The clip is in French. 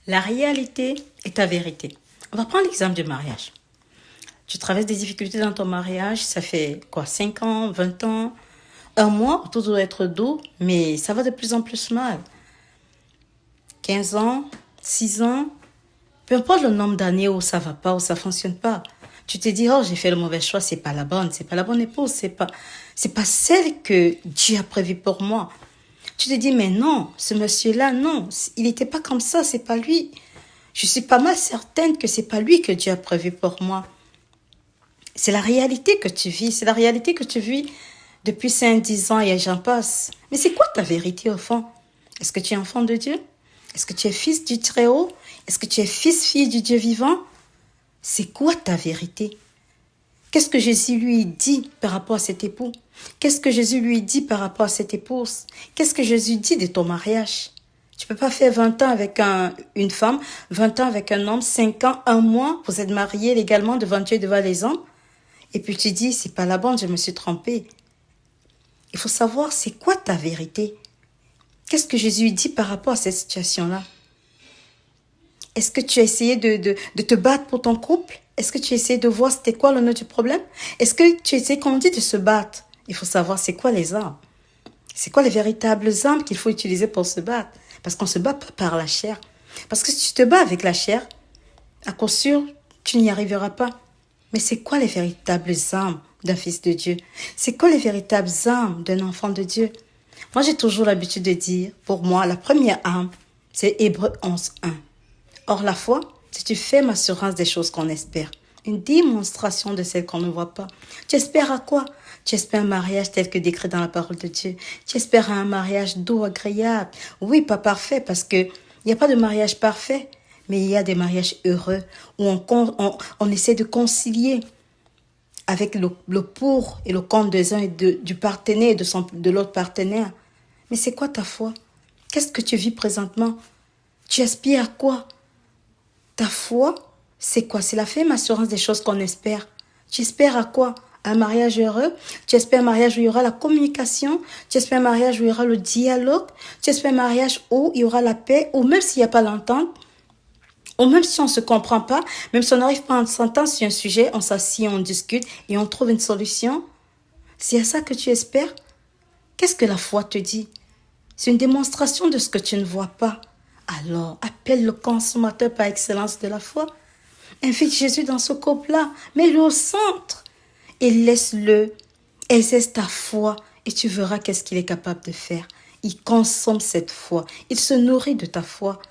La réalité est ta vérité. On va prendre l'exemple du mariage. Tu traverses des difficultés dans ton mariage, ça fait quoi, 5 ans, 20 ans, un mois, tout doit être doux, mais ça va de plus en plus mal. 15 ans, 6 ans, peu importe le nombre d'années où ça va pas, où ça fonctionne pas. Tu te dis, oh, j'ai fait le mauvais choix, c'est pas la bonne épouse, c'est pas celle que Dieu a prévue pour moi. Tu te dis, mais non, ce monsieur-là, non, il n'était pas comme ça, c'est pas lui. Je suis pas mal certaine que c'est pas lui que Dieu a prévu pour moi. C'est la réalité que tu vis, c'est la réalité que tu vis depuis 5, 10 ans et j'en passe. Mais c'est quoi ta vérité au fond? Est-ce que tu es enfant de Dieu? Est-ce que tu es fils du Très-Haut? Est-ce que tu es fils, fille du Dieu vivant? C'est quoi ta vérité? Qu'est-ce que Jésus lui dit par rapport à cet époux? Qu'est-ce que Jésus lui dit par rapport à cette épouse? Qu'est-ce que Jésus dit de ton mariage? Tu peux pas faire 20 ans avec une femme, 20 ans avec un homme, 5 ans, un mois, vous êtes mariés légalement devant Dieu, devant les hommes. Et puis tu dis, c'est pas la bonne, je me suis trompée. Il faut savoir, c'est quoi ta vérité? Qu'est-ce que Jésus dit par rapport à cette situation-là? Est-ce que tu as essayé de te battre pour ton couple? Est-ce que tu as essayé de voir c'était quoi le nœud du problème? Est-ce que tu as essayé, comme on dit, de se battre? Il faut savoir c'est quoi les armes. C'est quoi les véritables armes qu'il faut utiliser pour se battre? Parce qu'on ne se bat pas par la chair. Parce que si tu te bats avec la chair, à coup sûr, tu n'y arriveras pas. Mais c'est quoi les véritables armes d'un fils de Dieu? C'est quoi les véritables armes d'un enfant de Dieu? Moi, j'ai toujours l'habitude de dire, pour moi, la première arme, c'est Hébreux 11:1. Or, la foi, c'est une ferme assurance des choses qu'on espère. Une démonstration de celles qu'on ne voit pas. Tu espères à quoi? Tu espères un mariage tel que décrit dans la parole de Dieu. Tu espères un mariage doux, agréable. Oui, pas parfait, parce que il n'y a pas de mariage parfait, mais il y a des mariages heureux où on essaie de concilier avec le pour et le contre des uns et du partenaire et de l'autre partenaire. Mais c'est quoi ta foi? Qu'est-ce que tu vis présentement? Tu aspires à quoi? Ta foi, c'est quoi? C'est la ferme assurance des choses qu'on espère. Tu espères à quoi? Un mariage heureux? Tu espères un mariage où il y aura la communication? Tu espères un mariage où il y aura le dialogue? Tu espères un mariage où il y aura la paix? Ou même s'il n'y a pas l'entente? Ou même si on ne se comprend pas, même si on n'arrive pas à s'entendre sur un sujet, on s'assied, on discute et on trouve une solution? C'est à ça que tu espères? Qu'est-ce que la foi te dit? C'est une démonstration de ce que tu ne vois pas. Alors, appelle le consommateur par excellence de la foi. Invite Jésus dans ce couple-là. Mets-le au centre. Et laisse-le exercer ta foi. Et tu verras qu'est-ce qu'il est capable de faire. Il consomme cette foi. Il se nourrit de ta foi.